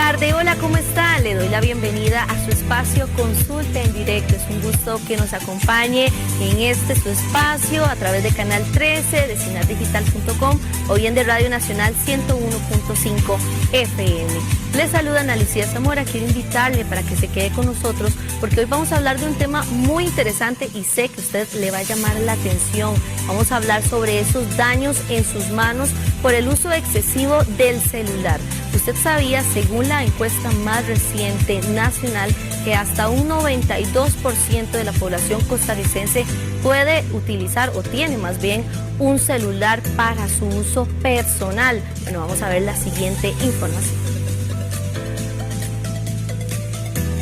tarde, hola, ¿cómo está? Le doy la bienvenida a su espacio Consulta en Directo. Es un gusto que nos acompañe en este su espacio a través de Canal 13, de sinardigital.com o bien de Radio Nacional 101.5 FM. Les saluda Ana Lucía Zamora. Quiero invitarle para que se quede con nosotros porque hoy vamos a hablar de un tema muy interesante y sé que a usted le va a llamar la atención. Vamos a hablar sobre esos daños en sus manos por el uso excesivo del celular. Usted sabía, según la encuesta más reciente nacional, que hasta un 92% de la población costarricense puede utilizar o tiene más bien un celular para su uso personal. Bueno, vamos a ver la siguiente información.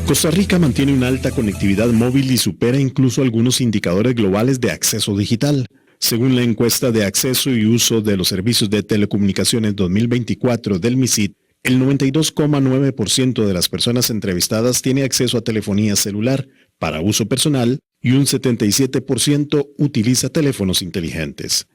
Costa Rica mantiene una alta conectividad móvil y supera incluso algunos indicadores globales de acceso digital. Según la encuesta de acceso y uso de los servicios de telecomunicaciones 2024 del MISID, el 92,9% de las personas entrevistadas tiene acceso a telefonía celular para uso personal y un 77% utiliza teléfonos inteligentes.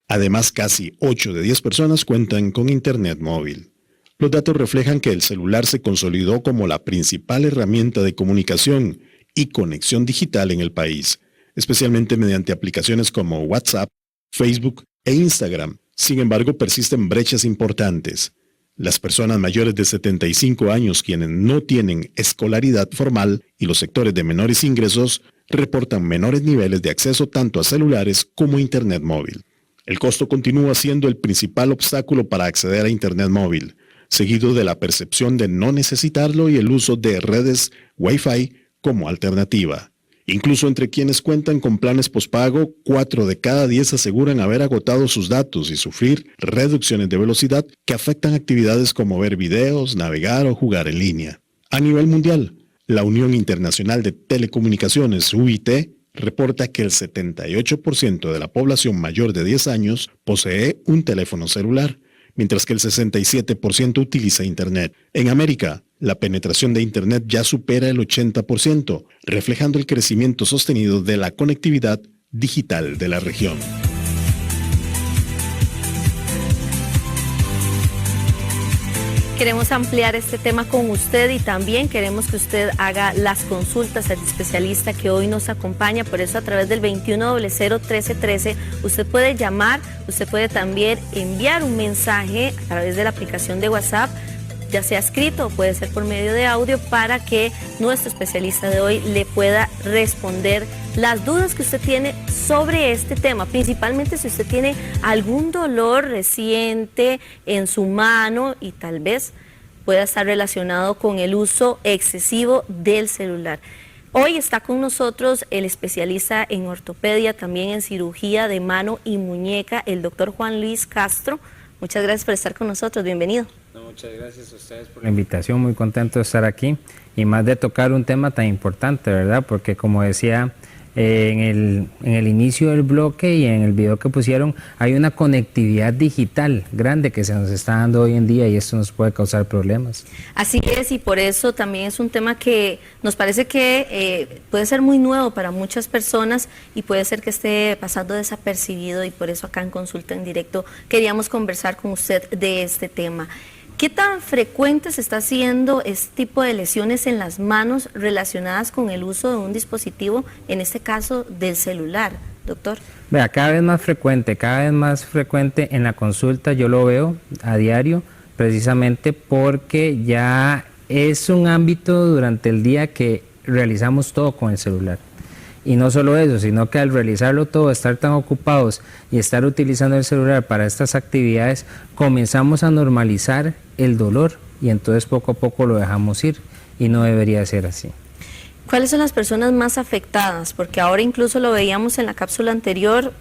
Además, casi 8 de 10 personas cuentan con internet móvil. Los datos reflejan que el celular se consolidó como la principal herramienta de comunicación y conexión digital en el país, especialmente mediante aplicaciones como WhatsApp, Facebook e Instagram. Sin embargo, persisten brechas importantes. Las personas mayores de 75 años quienes no tienen escolaridad formal y los sectores de menores ingresos reportan menores niveles de acceso tanto a celulares como a Internet móvil. El costo continúa siendo el principal obstáculo para acceder a Internet móvil, seguido de la percepción de no necesitarlo y el uso de redes Wi-Fi como alternativa. Incluso entre quienes cuentan con planes pospago, 4 de cada 10 aseguran haber agotado sus datos y sufrir reducciones de velocidad que afectan actividades como ver videos, navegar o jugar en línea. A nivel mundial, la Unión Internacional de Telecomunicaciones, UIT, reporta que el 78% de la población mayor de 10 años posee un teléfono celular, mientras que el 67% utiliza Internet. En América, la penetración de Internet ya supera el 80%, reflejando el crecimiento sostenido de la conectividad digital de la región. Queremos ampliar este tema con usted y también queremos que usted haga las consultas al especialista que hoy nos acompaña. Por eso a través del 21001313 usted puede llamar, usted puede también enviar un mensaje a través de la aplicación de WhatsApp, ya sea escrito o puede ser por medio de audio, para que nuestro especialista de hoy le pueda responder las dudas que usted tiene sobre este tema, principalmente si usted tiene algún dolor reciente en su mano y tal vez pueda estar relacionado con el uso excesivo del celular. Hoy está con nosotros el especialista en ortopedia, también en cirugía de mano y muñeca, el doctor Juan Luis Castro. Muchas gracias por estar con nosotros, bienvenido. Muchas gracias a ustedes por la invitación, muy contento de estar aquí y más de tocar un tema tan importante, ¿verdad? Porque como decía en el inicio del bloque y en el video que pusieron, hay una conectividad digital grande que se nos está dando hoy en día y esto nos puede causar problemas. Así es, y por eso también es un tema que nos parece que puede ser muy nuevo para muchas personas y puede ser que esté pasando desapercibido, y por eso acá en Consulta en Directo queríamos conversar con usted de este tema. ¿Qué tan frecuente se está haciendo este tipo de lesiones en las manos relacionadas con el uso de un dispositivo, en este caso del celular, doctor? Vea, cada vez más frecuente en la consulta, yo lo veo a diario, precisamente porque ya es un ámbito durante el día que realizamos todo con el celular. Y no solo eso, sino que al realizarlo todo, estar tan ocupados y estar utilizando el celular para estas actividades, comenzamos a normalizar el dolor y entonces poco a poco lo dejamos ir y no debería ser así. ¿Cuáles son las personas más afectadas? Porque ahora incluso lo veíamos en la cápsula anterior,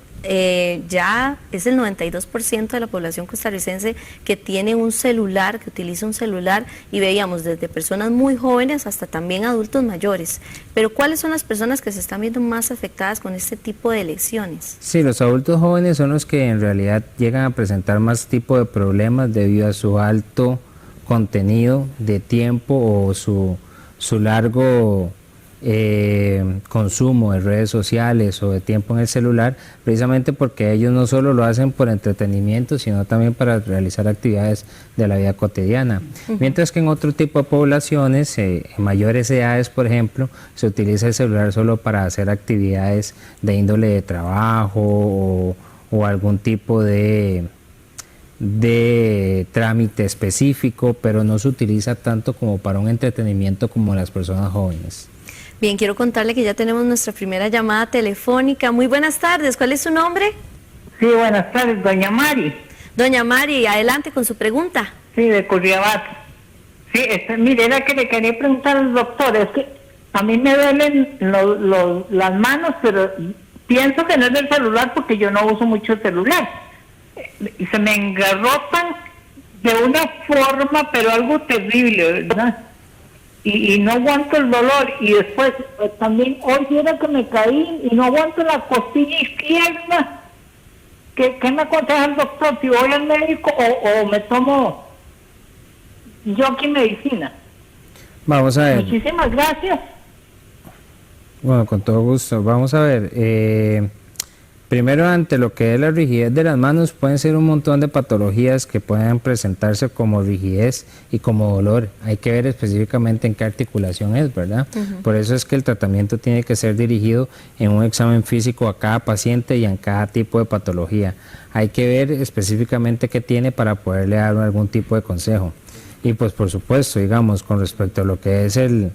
ya es el 92% de la población costarricense que tiene un celular, que utiliza un celular, y veíamos desde personas muy jóvenes hasta también adultos mayores. Pero ¿cuáles son las personas que se están viendo más afectadas con este tipo de lesiones? Sí, los adultos jóvenes son los que en realidad llegan a presentar más tipo de problemas debido a su alto contenido de tiempo o su largo consumo de redes sociales o de tiempo en el celular, precisamente porque ellos no solo lo hacen por entretenimiento, sino también para realizar actividades de la vida cotidiana. Mientras que en otro tipo de poblaciones, en mayores edades, por ejemplo, se utiliza el celular solo para hacer actividades de índole de trabajo o algún tipo de trámite específico, pero no se utiliza tanto como para un entretenimiento como las personas jóvenes. Bien, quiero contarle que ya tenemos nuestra primera llamada telefónica. Muy buenas tardes, ¿cuál es su nombre? Sí, buenas tardes, doña Mari. Doña Mari, adelante con su pregunta. Sí, de Curriabat. Sí, mire, era que le quería preguntar al doctor, es que a mí me duelen las manos, pero pienso que no es del celular porque yo no uso mucho el celular. Y se me engarrotan de una forma, pero algo terrible, ¿verdad? Y no aguanto el dolor. Y después, también hoy era que me caí y no aguanto la costilla izquierda. ¿Qué me aconseja el doctor? ¿Si voy al médico o me tomo yo aquí medicina? Vamos a ver. Muchísimas gracias. Bueno, con todo gusto. Vamos a ver. Primero, ante lo que es la rigidez de las manos, pueden ser un montón de patologías que pueden presentarse como rigidez y como dolor. Hay que ver específicamente en qué articulación es, ¿verdad? Por eso es que el tratamiento tiene que ser dirigido en un examen físico a cada paciente y en cada tipo de patología. Hay que ver específicamente qué tiene para poderle dar algún tipo de consejo. Y pues por supuesto, digamos, con respecto a lo que es el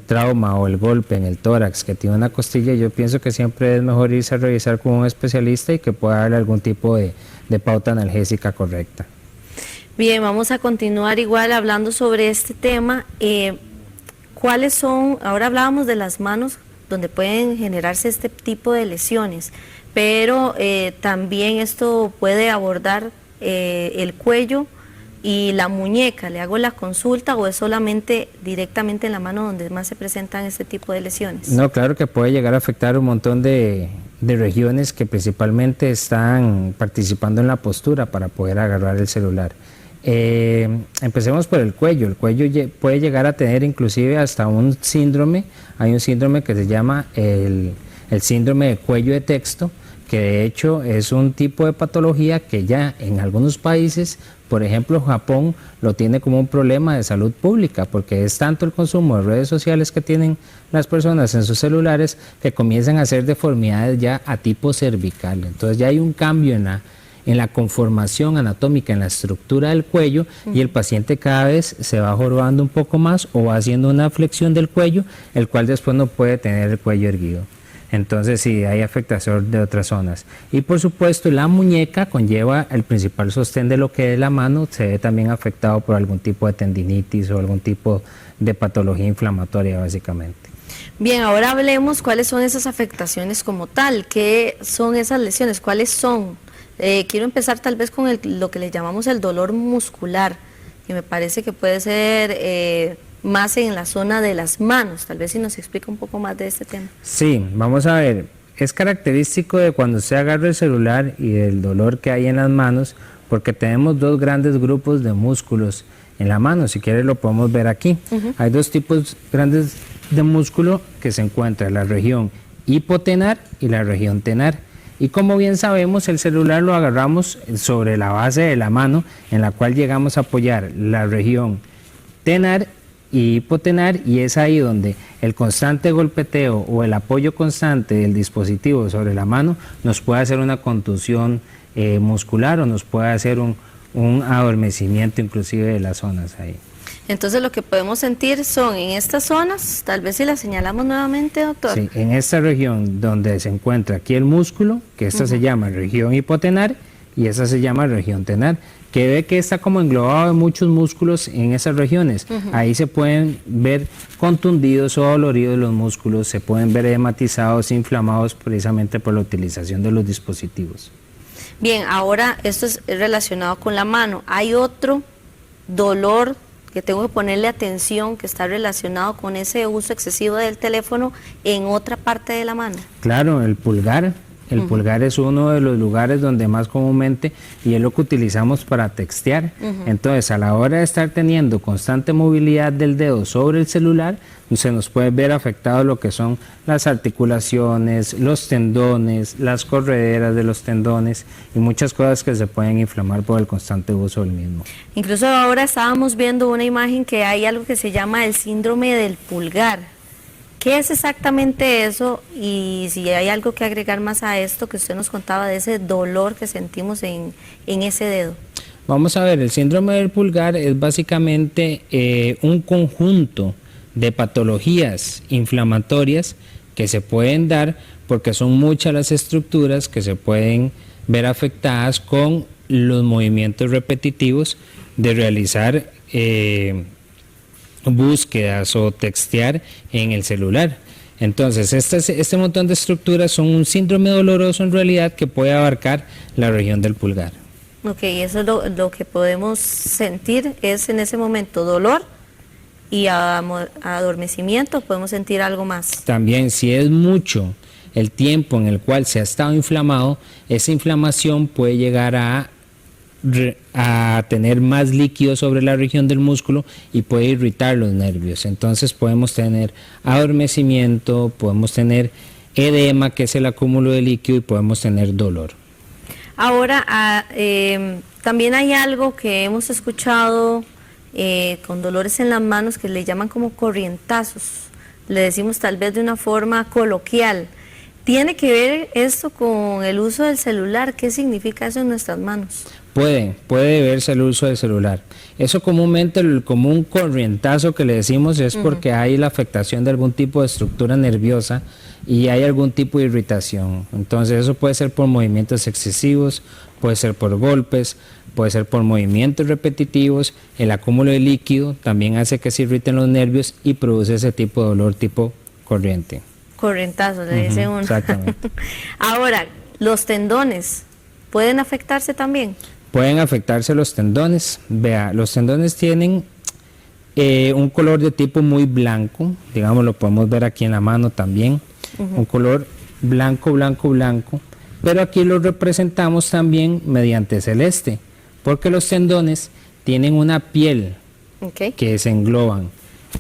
trauma o el golpe en el tórax que tiene una costilla, yo pienso que siempre es mejor irse a revisar con un especialista y que pueda darle algún tipo de pauta analgésica correcta. Bien, vamos a continuar igual hablando sobre este tema. ¿Cuáles son? Ahora hablábamos de las manos donde pueden generarse este tipo de lesiones, pero también esto puede abordar el cuello y la muñeca. ¿Le hago la consulta o es solamente directamente en la mano donde más se presentan este tipo de lesiones? No, claro que puede llegar a afectar un montón de regiones que principalmente están participando en la postura para poder agarrar el celular. Empecemos por el cuello. El cuello puede llegar a tener inclusive hasta un síndrome. Hay un síndrome que se llama el síndrome de cuello de texto, que de hecho es un tipo de patología que ya en algunos países, por ejemplo Japón, lo tiene como un problema de salud pública, porque es tanto el consumo de redes sociales que tienen las personas en sus celulares que comienzan a hacer deformidades ya a tipo cervical. Entonces ya hay un cambio en la conformación anatómica, en la estructura del cuello, y el paciente cada vez se va jorobando un poco más o va haciendo una flexión del cuello, el cual después no puede tener el cuello erguido. Entonces sí, hay afectación de otras zonas. Y por supuesto la muñeca conlleva el principal sostén de lo que es la mano, se ve también afectado por algún tipo de tendinitis o algún tipo de patología inflamatoria básicamente. Bien, ahora hablemos cuáles son esas afectaciones como tal, qué son esas lesiones, cuáles son. Quiero empezar tal vez con lo que le llamamos el dolor muscular, que me parece que puede ser más en la zona de las manos. Tal vez si nos explica un poco más de este tema. Sí, vamos a ver. Es característico de cuando se agarra el celular y del dolor que hay en las manos, porque tenemos dos grandes grupos de músculos en la mano. Si quieres lo podemos ver aquí. Hay dos tipos grandes de músculo que se encuentran, la región hipotenar y la región tenar. Y como bien sabemos, el celular lo agarramos sobre la base de la mano, en la cual llegamos a apoyar la región tenar y hipotenar, y es ahí donde el constante golpeteo o el apoyo constante del dispositivo sobre la mano nos puede hacer una contusión muscular o nos puede hacer un adormecimiento inclusive de las zonas ahí. Entonces lo que podemos sentir son en estas zonas, tal vez si las señalamos nuevamente, doctor. Sí, en esta región donde se encuentra aquí el músculo, que esta se llama región hipotenar y esta se llama región tenar, que ve que está como englobado de muchos músculos en esas regiones. Ahí se pueden ver contundidos o doloridos los músculos, se pueden ver edematizados, inflamados precisamente por la utilización de los dispositivos. Bien, ahora esto es relacionado con la mano. Hay otro dolor que tengo que ponerle atención, que está relacionado con ese uso excesivo del teléfono en otra parte de la mano. Claro, el pulgar El pulgar es uno de los lugares donde más comúnmente, y es lo que utilizamos para textear. Entonces, a la hora de estar teniendo constante movilidad del dedo sobre el celular, se nos puede ver afectado lo que son las articulaciones, los tendones, las correderas de los tendones y muchas cosas que se pueden inflamar por el constante uso del mismo. Incluso ahora estábamos viendo una imagen que hay algo que se llama el síndrome del pulgar. ¿Qué es exactamente eso? Y si hay algo que agregar más a esto que usted nos contaba de ese dolor que sentimos en ese dedo. Vamos a ver, el síndrome del pulgar es básicamente un conjunto de patologías inflamatorias que se pueden dar porque son muchas las estructuras que se pueden ver afectadas con los movimientos repetitivos de realizar búsquedas o textear en el celular. Entonces, este montón de estructuras son un síndrome doloroso en realidad que puede abarcar la región del pulgar. Ok, eso es lo que podemos sentir, es en ese momento dolor y adormecimiento, podemos sentir algo más. También, si es mucho el tiempo en el cual se ha estado inflamado, esa inflamación puede llegar a tener más líquido sobre la región del músculo y puede irritar los nervios. Entonces podemos tener adormecimiento, podemos tener edema, que es el acúmulo de líquido, y podemos tener dolor. Ahora, también hay algo que hemos escuchado con dolores en las manos que le llaman como corrientazos. Le decimos tal vez de una forma coloquial. ¿Tiene que ver esto con el uso del celular? ¿Qué significa eso en nuestras manos? Puede deberse al uso del celular. Eso comúnmente, el común corrientazo que le decimos es porque hay la afectación de algún tipo de estructura nerviosa y hay algún tipo de irritación. Entonces eso puede ser por movimientos excesivos, puede ser por golpes, puede ser por movimientos repetitivos. El acúmulo de líquido también hace que se irriten los nervios y produce ese tipo de dolor tipo corriente. Corrientazo, le dice uno. Exactamente. Ahora, los tendones, ¿pueden afectarse también? Pueden afectarse los tendones. Vea, los tendones tienen un color de tipo muy blanco, digamos, lo podemos ver aquí en la mano también, un color blanco, blanco, blanco, pero aquí lo representamos también mediante celeste, porque los tendones tienen una piel que se engloban,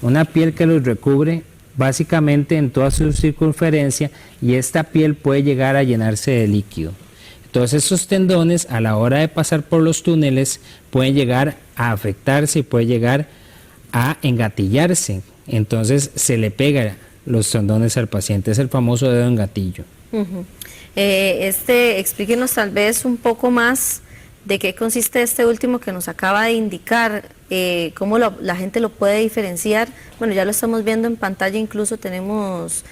una piel que los recubre básicamente en toda su circunferencia, y esta piel puede llegar a llenarse de líquido. Entonces esos tendones, a la hora de pasar por los túneles, pueden llegar a afectarse y puede llegar a engatillarse. Entonces se le pega los tendones al paciente, es el famoso dedo en gatillo. Explíquenos tal vez un poco más de qué consiste este último que nos acaba de indicar, cómo la gente lo puede diferenciar. Bueno, ya lo estamos viendo en pantalla, incluso tenemos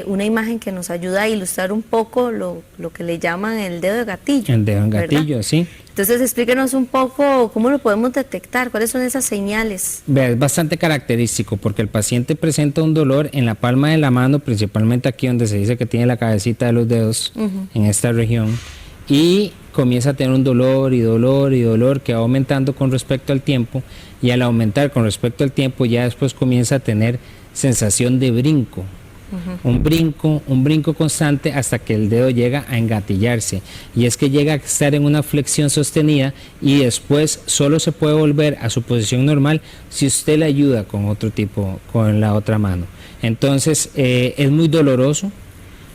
una imagen que nos ayuda a ilustrar un poco lo que le llaman el dedo de gatillo. El dedo en gatillo, ¿verdad? Sí. Entonces explíquenos un poco cómo lo podemos detectar, cuáles son esas señales. Es bastante característico porque el paciente presenta un dolor en la palma de la mano, principalmente aquí donde se dice que tiene la cabecita de los dedos, en esta región, y comienza a tener un dolor y dolor y dolor que va aumentando con respecto al tiempo, y al aumentar con respecto al tiempo ya después comienza a tener sensación de brinco. Un brinco constante hasta que el dedo llega a engatillarse, y es que llega a estar en una flexión sostenida y después solo se puede volver a su posición normal si usted le ayuda con otro tipo, con la otra mano. Entonces es muy doloroso,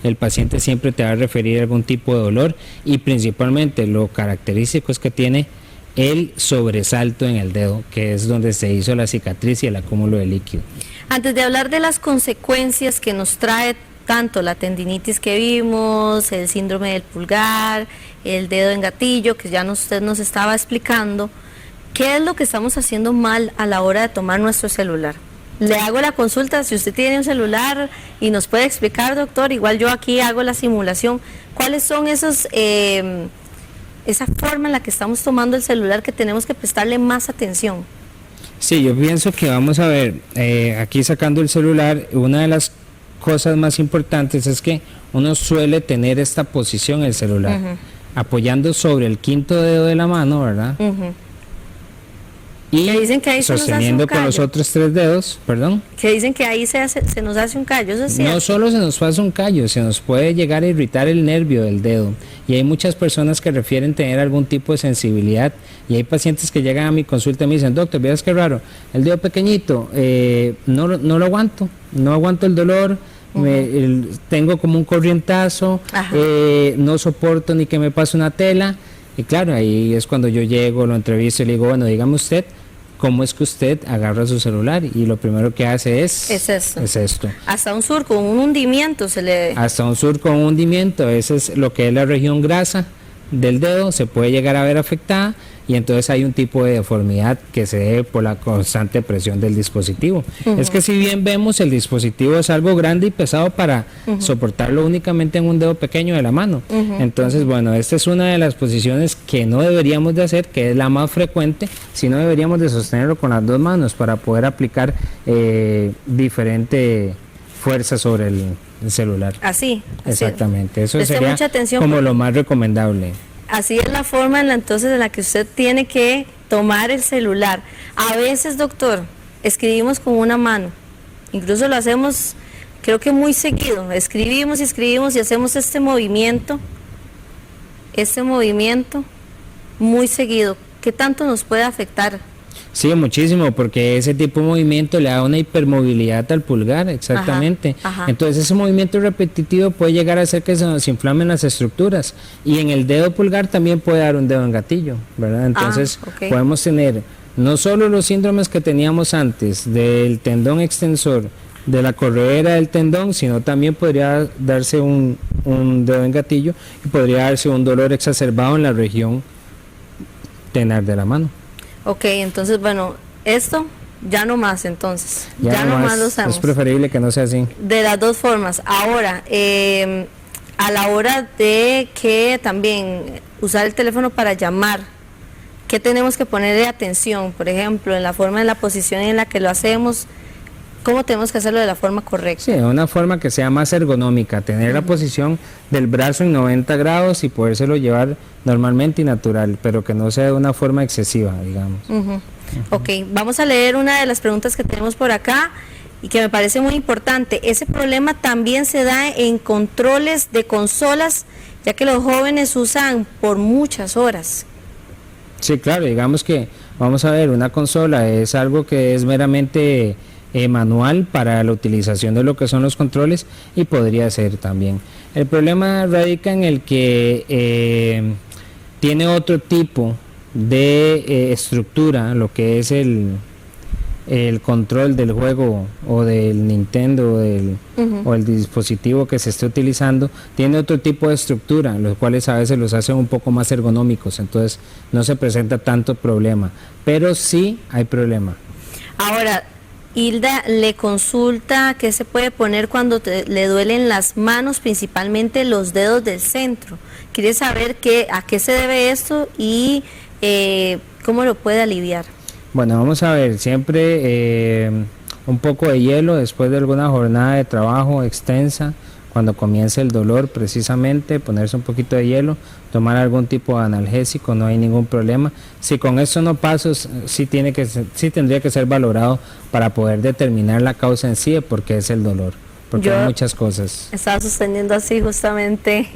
el paciente siempre te va a referir a algún tipo de dolor, y principalmente lo característico es que tiene el sobresalto en el dedo, que es donde se hizo la cicatriz y el acúmulo de líquido. Antes de hablar de las consecuencias que nos trae tanto la tendinitis que vimos, el síndrome del pulgar, el dedo en gatillo, que ya usted nos estaba explicando, ¿qué es lo que estamos haciendo mal a la hora de tomar nuestro celular? Le hago la consulta, si usted tiene un celular y nos puede explicar, doctor, igual yo aquí hago la simulación, ¿cuáles son esa forma en la que estamos tomando el celular que tenemos que prestarle más atención? Sí, yo pienso que vamos a ver, aquí sacando el celular, una de las cosas más importantes es que uno suele tener esta posición el celular, apoyando sobre el quinto dedo de la mano, ¿verdad? y Que dicen que ahí se nos hace sosteniendo un con los callo. otros 3 dedos, perdón. Que dicen que ahí se nos hace un callo, eso es cierto. No solo se nos pasa un callo, se nos puede llegar a irritar el nervio del dedo. Y hay muchas personas que refieren tener algún tipo de sensibilidad. Y hay pacientes que llegan a mi consulta y me dicen, doctor, veas qué raro, el dedo pequeñito, no lo aguanto, no aguanto el dolor, tengo como un corrientazo, no soporto ni que me pase una tela. Y claro, ahí es cuando yo llego, lo entrevisto y le digo, bueno, dígame usted, ¿cómo es que usted agarra su celular? Y lo primero que hace es esto. Hasta un surco, un hundimiento se le... Hasta un surco, un hundimiento, ese es lo que es la región grasa del dedo, se puede llegar a ver afectada y entonces hay un tipo de deformidad que se debe por la constante presión del dispositivo. Es que si bien vemos, el dispositivo es algo grande y pesado para soportarlo únicamente en un dedo pequeño de la mano. Entonces, bueno, esta es una de las posiciones que no deberíamos de hacer, que es la más frecuente, sino deberíamos de sostenerlo con las 2 manos para poder aplicar diferente fuerza sobre el celular. Así. Exactamente, eso Preste sería mucha atención como porque lo más recomendable. así es la forma entonces en la que usted tiene que tomar el celular. A veces, doctor, escribimos con una mano, incluso lo hacemos, creo que muy seguido, escribimos y hacemos este movimiento muy seguido. ¿Qué tanto nos puede afectar? Sí, muchísimo, porque ese tipo de movimiento le da una hipermovilidad al pulgar, exactamente. Entonces ese movimiento repetitivo puede llegar a hacer que se nos inflamen las estructuras y en el dedo pulgar también puede dar un dedo en gatillo, ¿verdad? Entonces podemos tener no solo los síndromes que teníamos antes del tendón extensor, de la corredera del tendón, sino también podría darse un dedo en gatillo y podría darse un dolor exacerbado en la región tenar de la mano. Ok, entonces, bueno, esto ya no más, entonces. Ya no más lo usamos. Es preferible que no sea así. De las 2 formas. Ahora, a la hora de que también usar el teléfono para llamar, ¿qué tenemos que ponerle atención? Por ejemplo, en la forma, en la posición en la que lo hacemos, ¿cómo tenemos que hacerlo de la forma correcta? Sí, de una forma que sea más ergonómica, tener la posición del brazo en 90 grados y podérselo llevar normalmente y natural, pero que no sea de una forma excesiva, digamos. Ok, vamos a leer una de las preguntas que tenemos por acá y que me parece muy importante. Ese problema también se da en controles de consolas, ya que los jóvenes usan por muchas horas. Sí, claro, digamos que, vamos a ver, una consola es algo que es meramente manual para la utilización de lo que son los controles y podría ser también. El problema radica en el que tiene otro tipo de estructura, lo que es el control del juego o del Nintendo o el dispositivo que se esté utilizando, tiene otro tipo de estructura, los cuales a veces los hacen un poco más ergonómicos, entonces no se presenta tanto problema, pero sí hay problema. Ahora, Hilda le consulta qué se puede poner cuando le duelen las manos, principalmente los dedos del centro. Quiere saber a qué se debe esto y cómo lo puede aliviar. Bueno, vamos a ver, siempre un poco de hielo después de alguna jornada de trabajo extensa, cuando comience el dolor precisamente, ponerse un poquito de hielo, tomar algún tipo de analgésico, no hay ningún problema. Si con eso no pasa, sí tendría que ser valorado para poder determinar la causa en sí de por qué es el dolor, porque hay muchas cosas. Estaba sosteniendo así justamente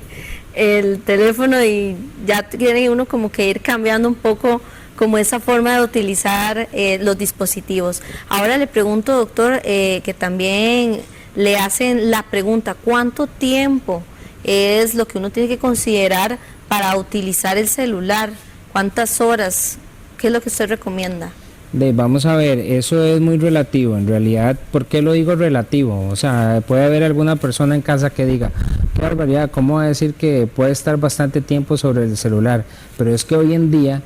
el teléfono y ya tiene uno como que ir cambiando un poco como esa forma de utilizar los dispositivos. Ahora le pregunto, doctor, que también le hacen la pregunta, ¿cuánto tiempo es lo que uno tiene que considerar para utilizar el celular? ¿Cuántas horas? ¿Qué es lo que usted recomienda? Vamos a ver, eso es muy relativo, en realidad. ¿Por qué lo digo relativo? O sea, puede haber alguna persona en casa que diga, qué barbaridad, ¿cómo va a decir que puede estar bastante tiempo sobre el celular? Pero es que hoy en día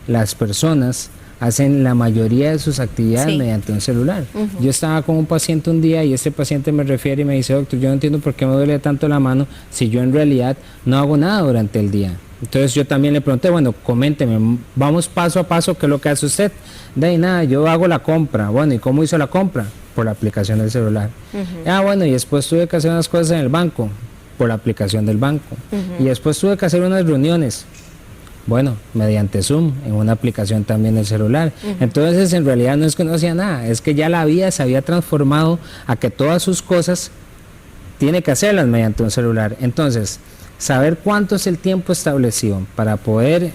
las personas hacen la mayoría de sus actividades mediante un celular. Yo estaba con un paciente un día y este paciente me refiere y me dice, doctor, yo no entiendo por qué me duele tanto la mano si yo en realidad no hago nada durante el día. Entonces yo también le pregunté, bueno, coménteme, vamos paso a paso, ¿qué es lo que hace usted? De ahí nada, yo hago la compra. Bueno, ¿y cómo hizo la compra? Por la aplicación del celular. Bueno, y después tuve que hacer unas cosas en el banco, por la aplicación del banco. Y después tuve que hacer unas reuniones Bueno, mediante Zoom, en una aplicación también del celular. Entonces, en realidad no es que no hacía nada, es que ya la vida se había transformado a que todas sus cosas tiene que hacerlas mediante un celular. Entonces, saber cuánto es el tiempo establecido para poder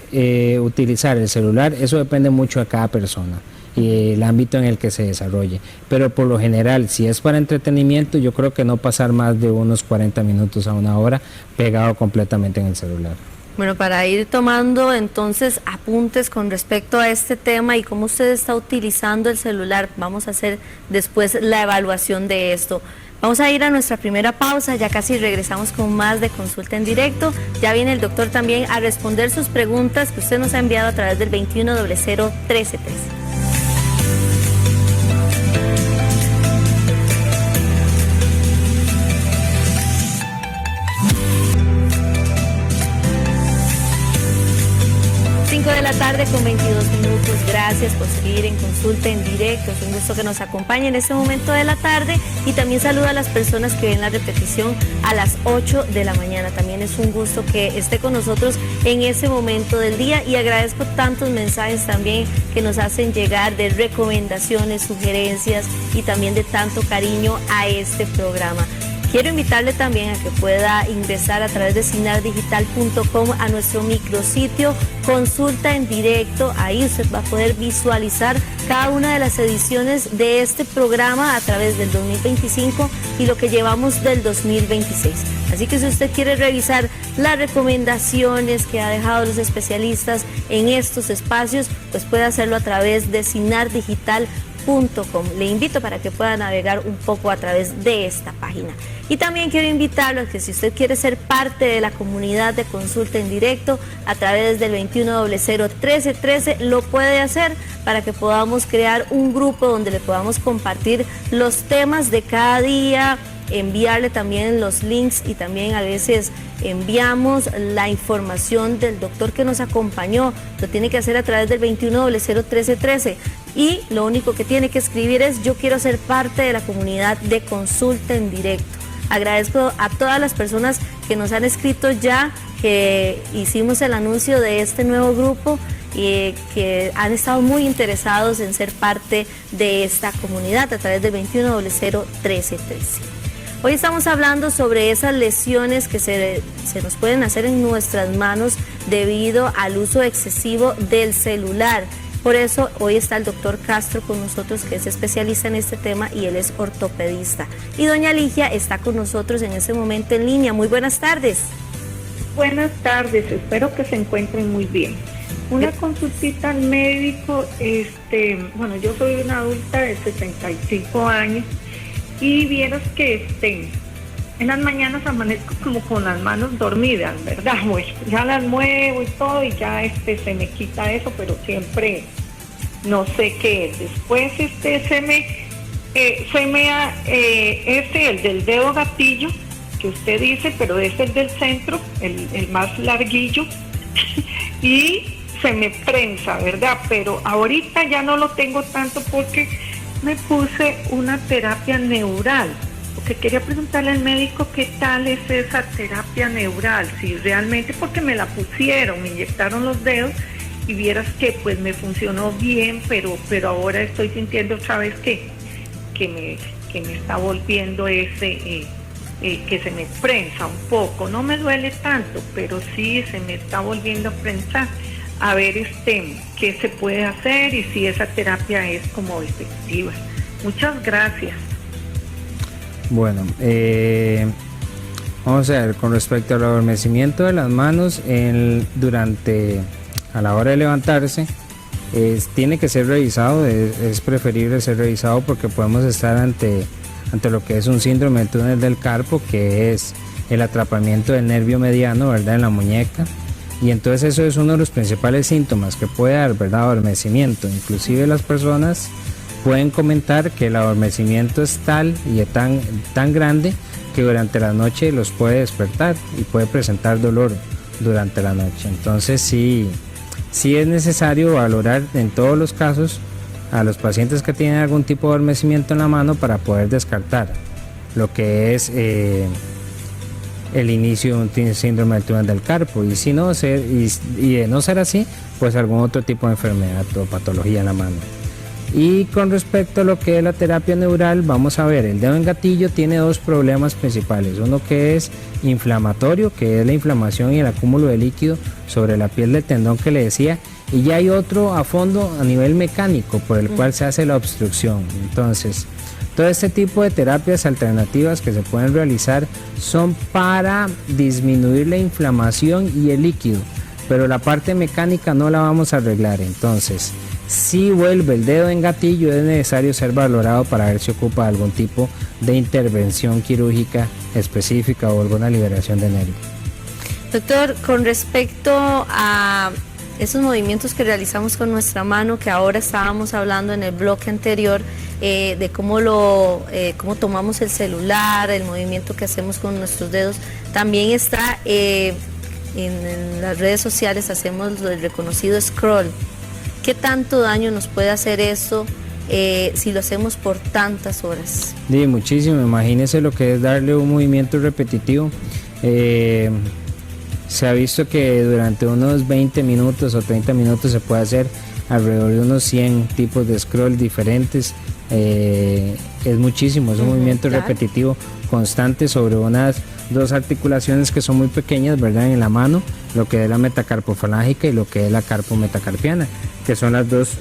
utilizar el celular, eso depende mucho de cada persona y el ámbito en el que se desarrolle. Pero por lo general, si es para entretenimiento, yo creo que no pasar más de unos 40 minutos a una hora pegado completamente en el celular. Bueno, para ir tomando entonces apuntes con respecto a este tema y cómo usted está utilizando el celular, vamos a hacer después la evaluación de esto. Vamos a ir a nuestra primera pausa, ya casi regresamos con más de Consulta en Directo. Ya viene el doctor también a responder sus preguntas que usted nos ha enviado a través del 21001313. 5 de la tarde con 22 minutos. Gracias por seguir en Consulta en Directo. Es un gusto que nos acompañe en este momento de la tarde y también saludo a las personas que ven la repetición a las 8 de la mañana. También es un gusto que esté con nosotros en ese momento del día y agradezco tantos mensajes también que nos hacen llegar de recomendaciones, sugerencias y también de tanto cariño a este programa. Quiero invitarle también a que pueda ingresar a través de sinardigital.com a nuestro micrositio Consulta en Directo. Ahí usted va a poder visualizar cada una de las ediciones de este programa a través del 2025 y lo que llevamos del 2026. Así que si usted quiere revisar las recomendaciones que ha dejado los especialistas en estos espacios, pues puede hacerlo a través de sinardigital.com. Le invito para que pueda navegar un poco a través de esta página. Y también quiero invitarlo a que si usted quiere ser parte de la comunidad de Consulta en Directo a través del 21001313, lo puede hacer para que podamos crear un grupo donde le podamos compartir los temas de cada día, enviarle también los links y también a veces enviamos la información del doctor que nos acompañó. Lo tiene que hacer a través del 21001313 y lo único que tiene que escribir es: yo quiero ser parte de la comunidad de Consulta en Directo. Agradezco a todas las personas que nos han escrito ya, que hicimos el anuncio de este nuevo grupo y que han estado muy interesados en ser parte de esta comunidad a través del 21001313. Hoy estamos hablando sobre esas lesiones que se nos pueden hacer en nuestras manos debido al uso excesivo del celular. Por eso hoy está el doctor Castro con nosotros, que es especialista en este tema y él es ortopedista. Y doña Ligia está con nosotros en este momento en línea. Muy buenas tardes. Buenas tardes, espero que se encuentren muy bien. Una consultita al médico, bueno, yo soy una adulta de 65 años y vieras que en las mañanas amanezco como con las manos dormidas, ¿verdad? Pues ya las muevo y todo y ya se me quita eso, pero siempre no sé qué es. Después el del dedo gatillo que usted dice, pero es el del centro, el más larguillo, y se me prensa, ¿verdad? Pero ahorita ya no lo tengo tanto porque me puse una terapia neural. Porque quería preguntarle al médico qué tal es esa terapia neural, si realmente, porque me la pusieron, me inyectaron los dedos y vieras que pues me funcionó bien, pero ahora estoy sintiendo otra vez que me está volviendo que se me prensa un poco. No me duele tanto, pero sí se me está volviendo a prensar. A ver qué se puede hacer y si esa terapia es como efectiva. Muchas gracias. Bueno, vamos a ver, con respecto al adormecimiento de las manos a la hora de levantarse, tiene que ser revisado, es preferible ser revisado porque podemos estar ante lo que es un síndrome de túnel del carpo, que es el atrapamiento del nervio mediano, ¿verdad?, en la muñeca. Y entonces eso es uno de los principales síntomas que puede dar, ¿verdad?, adormecimiento. Inclusive las personas pueden comentar que el adormecimiento es tal y tan grande que durante la noche los puede despertar y puede presentar dolor durante la noche. Entonces sí es necesario valorar en todos los casos a los pacientes que tienen algún tipo de adormecimiento en la mano para poder descartar lo que es el inicio de un síndrome del túnel del carpo, y si no y de no ser así, pues algún otro tipo de enfermedad o patología en la mano. Y con respecto a lo que es la terapia neural, vamos a ver, el dedo en gatillo tiene dos problemas principales. Uno que es inflamatorio, que es la inflamación y el acúmulo de líquido sobre la piel del tendón que le decía, y ya hay otro a fondo a nivel mecánico por el cual se hace la obstrucción. Entonces, todo este tipo de terapias alternativas que se pueden realizar son para disminuir la inflamación y el líquido, pero la parte mecánica no la vamos a arreglar. Entonces, si vuelve el dedo en gatillo, es necesario ser valorado para ver si ocupa algún tipo de intervención quirúrgica específica o alguna liberación de nervio. Doctor, con respecto a esos movimientos que realizamos con nuestra mano, que ahora estábamos hablando en el bloque anterior, de cómo tomamos el celular, el movimiento que hacemos con nuestros dedos, también está en las redes sociales, hacemos el reconocido scroll. ¿Qué tanto daño nos puede hacer eso si lo hacemos por tantas horas? Sí, muchísimo. Imagínese lo que es darle un movimiento repetitivo. Se ha visto que durante unos 20 minutos o 30 minutos se puede hacer alrededor de unos 100 tipos de scroll diferentes. Es muchísimo, es un movimiento repetitivo constante sobre unas dos articulaciones que son muy pequeñas, ¿verdad? En la mano, lo que es la metacarpofalángica y lo que es la carpometacarpiana, que son las dos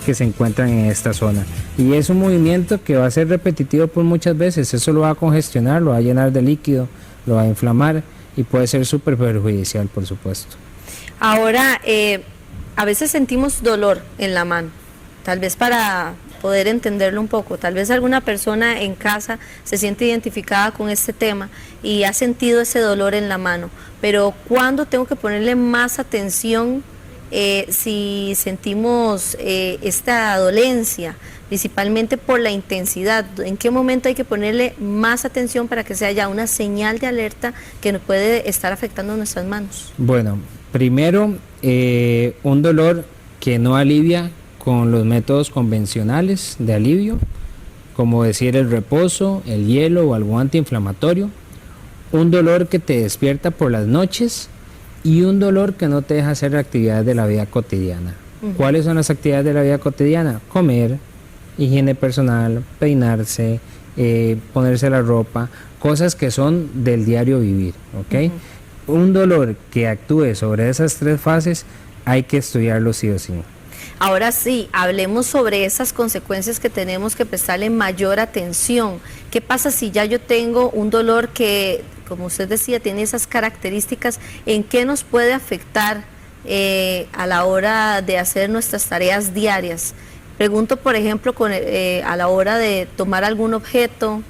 que se encuentran en esta zona. Y es un movimiento que va a ser repetitivo por muchas veces. Eso lo va a congestionar, lo va a llenar de líquido, lo va a inflamar y puede ser súper perjudicial, por supuesto. Ahora, a veces sentimos dolor en la mano, tal vez para poder entenderlo un poco, tal vez alguna persona en casa se siente identificada con este tema y ha sentido ese dolor en la mano, pero ¿cuándo tengo que ponerle más atención si sentimos esta dolencia, principalmente por la intensidad? ¿En qué momento hay que ponerle más atención para que sea ya una señal de alerta que nos puede estar afectando nuestras manos? Bueno, primero, un dolor que no alivia con los métodos convencionales de alivio, como decir el reposo, el hielo o algún antiinflamatorio, un dolor que te despierta por las noches y un dolor que no te deja hacer actividades de la vida cotidiana. ¿Cuáles son las actividades de la vida cotidiana? Comer, higiene personal, peinarse, ponerse la ropa, cosas que son del diario vivir, ¿ok? Un dolor que actúe sobre esas tres fases hay que estudiarlo sí o sí. Ahora sí, hablemos sobre esas consecuencias que tenemos que prestarle mayor atención. ¿Qué pasa si ya yo tengo un dolor que, como usted decía, tiene esas características? ¿En qué nos puede afectar a la hora de hacer nuestras tareas diarias? Pregunto, por ejemplo, a la hora de tomar algún objeto,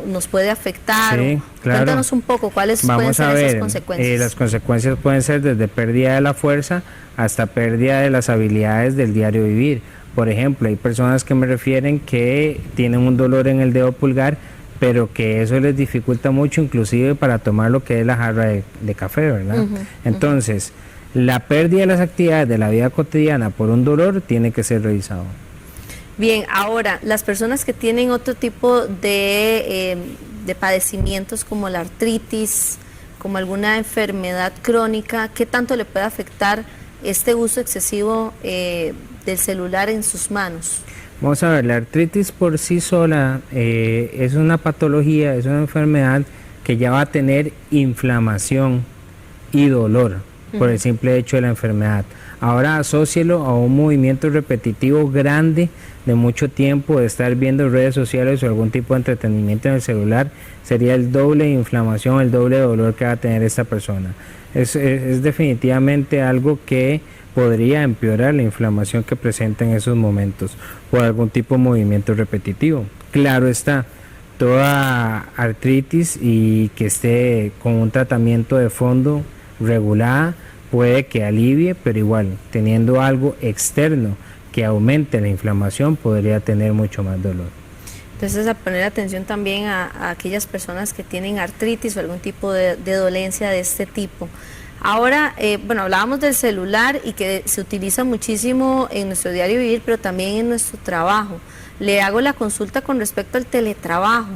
¿nos puede afectar? Sí, claro. Cuéntanos un poco cuáles pueden ser esas consecuencias. Las consecuencias pueden ser desde pérdida de la fuerza hasta pérdida de las habilidades del diario vivir. Por ejemplo, hay personas que me refieren que tienen un dolor en el dedo pulgar, pero que eso les dificulta mucho, inclusive para tomar lo que es la jarra de café, ¿verdad? Entonces, la pérdida de las actividades de la vida cotidiana por un dolor tiene que ser revisado. Bien, ahora, las personas que tienen otro tipo de padecimientos como la artritis, como alguna enfermedad crónica, ¿qué tanto le puede afectar este uso excesivo del celular en sus manos? Vamos a ver, la artritis por sí sola es una patología, es una enfermedad que ya va a tener inflamación y dolor por el simple hecho de la enfermedad. Ahora asócielo a un movimiento repetitivo grande de mucho tiempo, de estar viendo redes sociales o algún tipo de entretenimiento en el celular, sería el doble de inflamación, el doble de dolor que va a tener esta persona. Es definitivamente algo que podría empeorar la inflamación que presenta en esos momentos por algún tipo de movimiento repetitivo. Claro está, toda artritis y que esté con un tratamiento de fondo regulada puede que alivie, pero igual, teniendo algo externo que aumente la inflamación, podría tener mucho más dolor. Entonces, a poner atención también a aquellas personas que tienen artritis o algún tipo de dolencia de este tipo. Ahora, bueno, hablábamos del celular y que se utiliza muchísimo en nuestro diario vivir, pero también en nuestro trabajo. Le hago la consulta con respecto al teletrabajo.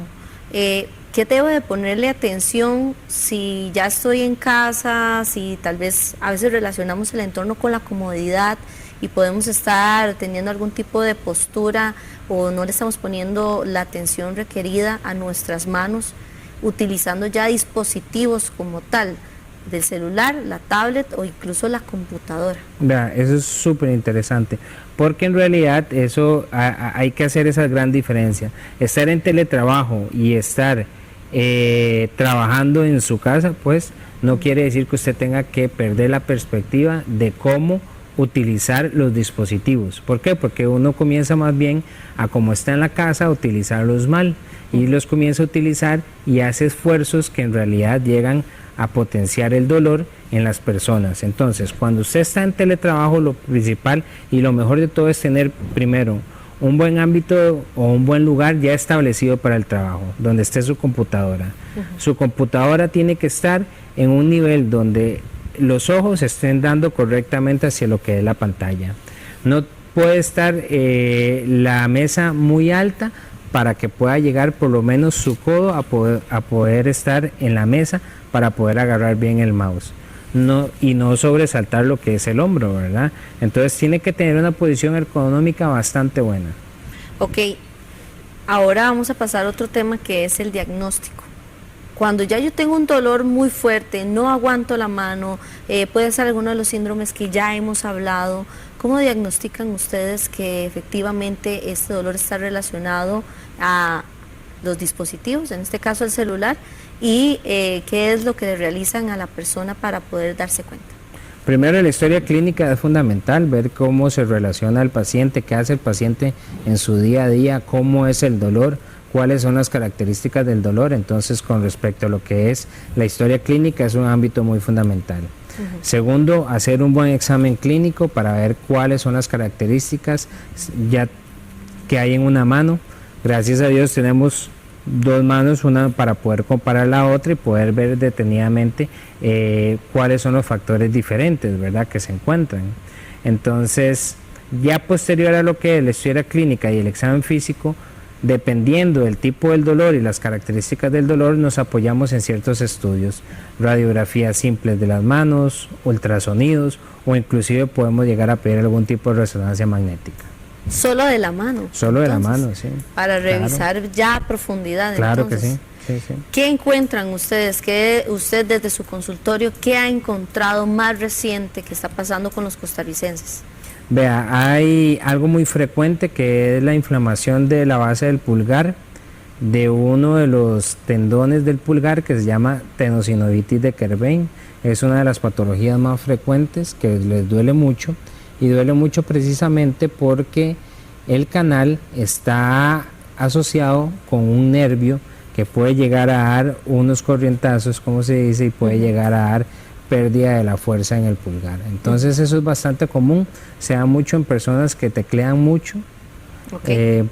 ¿Qué debo de ponerle atención si ya estoy en casa, si tal vez a veces relacionamos el entorno con la comodidad y podemos estar teniendo algún tipo de postura o no le estamos poniendo la atención requerida a nuestras manos, utilizando ya dispositivos como tal, del celular, la tablet o incluso la computadora? Vea, eso es súper interesante, porque en realidad eso hay que hacer esa gran diferencia. Estar en teletrabajo y estar trabajando en su casa, pues no quiere decir que usted tenga que perder la perspectiva de cómo utilizar los dispositivos. ¿Por qué? Porque uno comienza más bien a, como está en la casa, a utilizarlos mal, y los comienza a utilizar y hace esfuerzos que en realidad llegan a potenciar el dolor en las personas. Entonces, cuando usted está en teletrabajo, lo principal y lo mejor de todo es tener primero un buen ámbito o un buen lugar ya establecido para el trabajo, donde esté su computadora. Su computadora tiene que estar en un nivel donde los ojos estén dando correctamente hacia lo que es la pantalla. No puede estar la mesa muy alta para que pueda llegar por lo menos su codo a poder estar en la mesa para poder agarrar bien el mouse. Y no sobresaltar lo que es el hombro, ¿verdad? Entonces tiene que tener una posición ergonómica bastante buena. Ok, ahora vamos a pasar a otro tema que es el diagnóstico. Cuando ya yo tengo un dolor muy fuerte, no aguanto la mano, puede ser alguno de los síndromes que ya hemos hablado, ¿cómo diagnostican ustedes que efectivamente este dolor está relacionado a los dispositivos, en este caso el celular, y qué es lo que le realizan a la persona para poder darse cuenta? Primero, la historia clínica es fundamental, ver cómo se relaciona el paciente, qué hace el paciente en su día a día, cómo es el dolor, cuáles son las características del dolor. Entonces, con respecto a lo que es la historia clínica, es un ámbito muy fundamental. Segundo, hacer un buen examen clínico para ver cuáles son las características ya que hay en una mano. Gracias a Dios tenemos dos manos, una para poder comparar la otra y poder ver detenidamente cuáles son los factores diferentes, ¿verdad?, que se encuentran. Entonces, ya posterior a lo que es la historia clínica y el examen físico, dependiendo del tipo del dolor y las características del dolor, nos apoyamos en ciertos estudios, radiografías simples de las manos, ultrasonidos, o inclusive podemos llegar a pedir algún tipo de resonancia magnética. Solo de la mano. Solo de la mano, sí. Para revisar ya a profundidad. Claro entonces, que sí. ¿Qué encuentran ustedes? ¿Qué usted desde su consultorio, qué ha encontrado más reciente que está pasando con los costarricenses? Vea, hay algo muy frecuente que es la inflamación de la base del pulgar, de uno de los tendones del pulgar que se llama tenosinovitis de Kerbein. Es una de las patologías más frecuentes que les duele mucho. Y duele mucho precisamente porque el canal está asociado con un nervio que puede llegar a dar unos corrientazos, como se dice, y puede llegar a dar pérdida de la fuerza en el pulgar. Entonces eso es bastante común, se da mucho en personas que teclean mucho,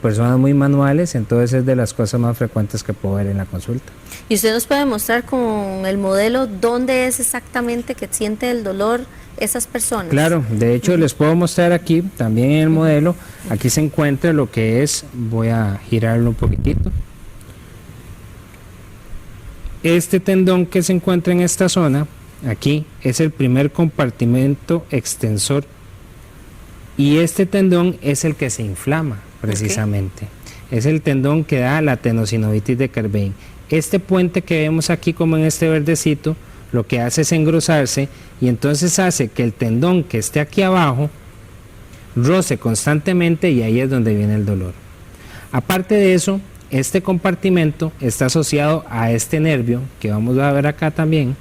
personas muy manuales, entonces es de las cosas más frecuentes que puedo ver en la consulta. ¿Y usted nos puede mostrar con el modelo dónde es exactamente que siente el dolor esas personas? Claro, de hecho les puedo mostrar aquí, también en el modelo, aquí se encuentra lo que es, voy a girarlo un poquitito. Este tendón que se encuentra en esta zona, aquí, es el primer compartimento extensor y este tendón es el que se inflama precisamente. Es el tendón que da la tenosinovitis de Kerbein. Este puente que vemos aquí como en este verdecito, lo que hace es engrosarse y entonces hace que el tendón que esté aquí abajo roce constantemente y ahí es donde viene el dolor. Aparte de eso, este compartimento está asociado a este nervio que vamos a ver acá también,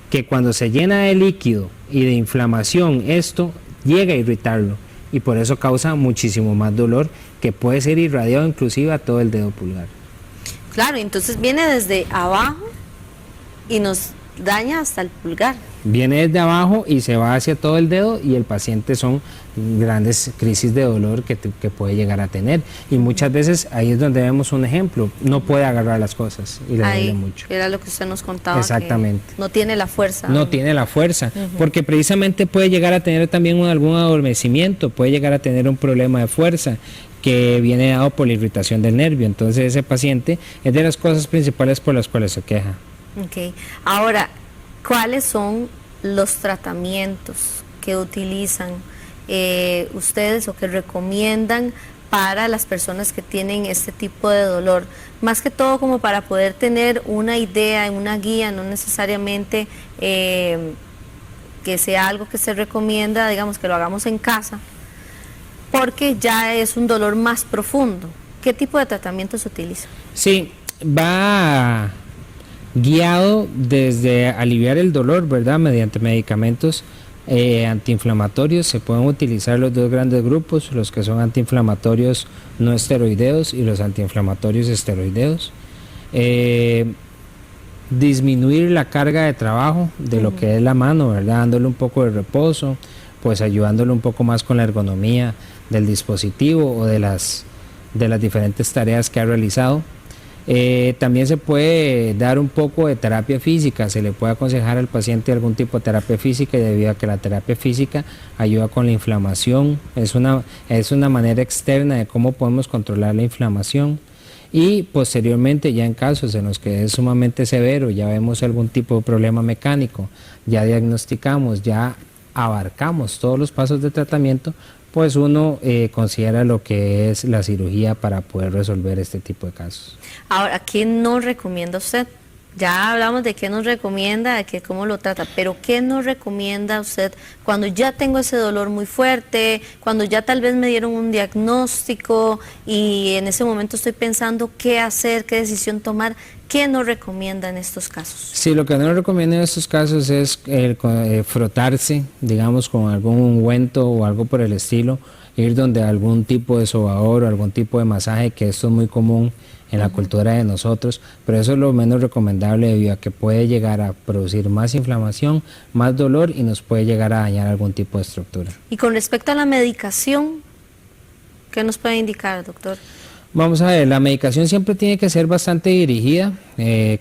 que cuando se llena de líquido y de inflamación, esto llega a irritarlo y por eso causa muchísimo más dolor que puede ser irradiado inclusive a todo el dedo pulgar. Claro, entonces viene desde abajo y nos daña hasta el pulgar. Viene desde abajo y se va hacia todo el dedo y el paciente son grandes crisis de dolor que puede llegar a tener. Y muchas veces ahí es donde vemos un ejemplo, no puede agarrar las cosas y le duele mucho. Era lo que usted nos contaba. Exactamente. Que no tiene la fuerza. No tiene la fuerza, porque precisamente puede llegar a tener también algún adormecimiento, puede llegar a tener un problema de fuerza, que viene dado por la irritación del nervio. Entonces ese paciente es de las cosas principales por las cuales se queja. Ok. Ahora, ¿cuáles son los tratamientos que utilizan ustedes o que recomiendan para las personas que tienen este tipo de dolor? Más que todo como para poder tener una idea, una guía, no necesariamente que sea algo que se recomienda, digamos que lo hagamos en casa, porque ya es un dolor más profundo. ¿Qué tipo de tratamiento se utiliza? Sí, va guiado desde aliviar el dolor, ¿verdad? Mediante medicamentos antiinflamatorios. Se pueden utilizar los dos grandes grupos, los que son antiinflamatorios no esteroideos y los antiinflamatorios esteroideos. Disminuir la carga de trabajo de lo que es la mano, ¿verdad? Dándole un poco de reposo, pues ayudándole un poco más con la ergonomía del dispositivo o de las diferentes tareas que ha realizado. También se puede dar un poco de terapia física, se le puede aconsejar al paciente algún tipo de terapia física, y debido a que la terapia física ayuda con la inflamación, es una manera externa de cómo podemos controlar la inflamación. Y posteriormente, ya en casos en los que es sumamente severo, ya vemos algún tipo de problema mecánico, ya diagnosticamos, ya abarcamos todos los pasos de tratamiento, pues uno considera lo que es la cirugía para poder resolver este tipo de casos. Ahora, ¿qué nos recomienda usted? Ya hablamos de qué nos recomienda, de que cómo lo trata, pero ¿qué nos recomienda usted cuando ya tengo ese dolor muy fuerte, cuando ya tal vez me dieron un diagnóstico y en ese momento estoy pensando qué hacer, qué decisión tomar? ¿Qué nos recomienda en estos casos? Sí, lo que nos recomienda en estos casos es frotarse, digamos, con algún ungüento o algo por el estilo, ir donde algún tipo de sobador o algún tipo de masaje, que esto es muy común en la cultura de nosotros, pero eso es lo menos recomendable debido a que puede llegar a producir más inflamación, más dolor y nos puede llegar a dañar algún tipo de estructura. Y con respecto a la medicación, ¿qué nos puede indicar, doctor? Vamos a ver, la medicación siempre tiene que ser bastante dirigida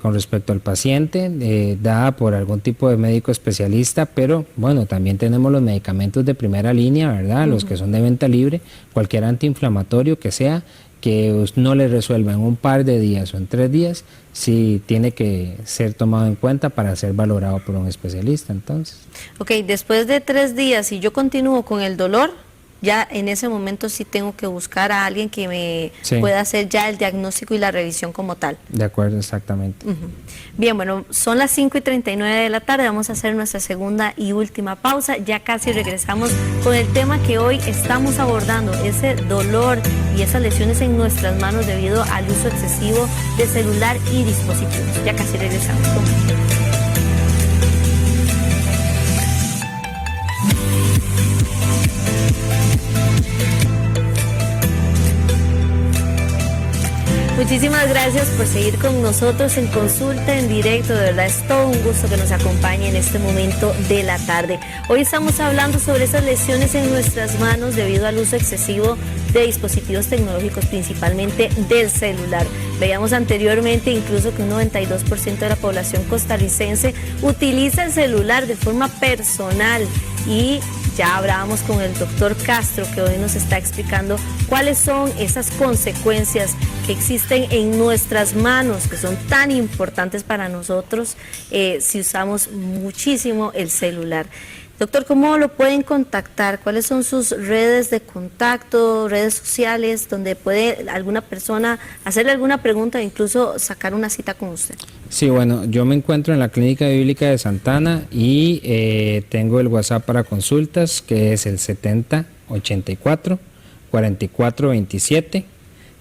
con respecto al paciente, dada por algún tipo de médico especialista, pero bueno, también tenemos los medicamentos de primera línea, ¿verdad? Los que son de venta libre, cualquier antiinflamatorio que sea, que no le resuelva en un par de días o en 3 días, sí tiene que ser tomado en cuenta para ser valorado por un especialista. Entonces, ok, después de 3 días, si yo continúo con el dolor, ya en ese momento sí tengo que buscar a alguien que me pueda hacer ya el diagnóstico y la revisión como tal. De acuerdo, exactamente. Bien, bueno, son las 5:39 de la tarde, vamos a hacer nuestra segunda y última pausa, ya casi regresamos con el tema que hoy estamos abordando, ese dolor y esas lesiones en nuestras manos debido al uso excesivo de celular y dispositivos. Ya casi regresamos. Muchísimas gracias por seguir con nosotros en Consulta en Directo. De verdad es todo un gusto que nos acompañe en este momento de la tarde. Hoy estamos hablando sobre esas lesiones en nuestras manos debido al uso excesivo de dispositivos tecnológicos, principalmente del celular. Veíamos anteriormente incluso que un 92% de la población costarricense utiliza el celular de forma personal, y ya hablábamos con el doctor Castro, que hoy nos está explicando cuáles son esas consecuencias que existen en nuestras manos, que son tan importantes para nosotros si usamos muchísimo el celular. Doctor, ¿cómo lo pueden contactar? ¿Cuáles son sus redes de contacto, redes sociales, donde puede alguna persona hacerle alguna pregunta e incluso sacar una cita con usted? Sí, bueno, yo me encuentro en la Clínica Bíblica de Santana y tengo el WhatsApp para consultas, que es el 7084 4427,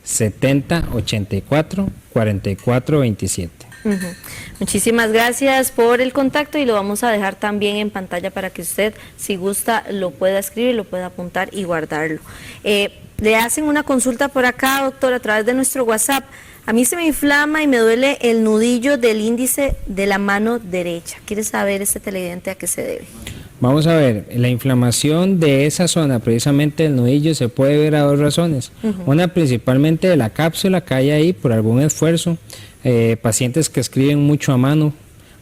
7084 4427. Muchísimas gracias por el contacto, y lo vamos a dejar también en pantalla para que usted, si gusta, lo pueda escribir, lo pueda apuntar y guardarlo. Le hacen una consulta por acá, doctor, a través de nuestro WhatsApp. A mí se me inflama y me duele el nudillo del índice de la mano derecha. ¿Quiere saber este televidente a qué se debe? Vamos a ver, la inflamación de esa zona, precisamente del nudillo, se puede ver a 2 razones. Una, principalmente de la cápsula que hay ahí por algún esfuerzo. Pacientes que escriben mucho a mano,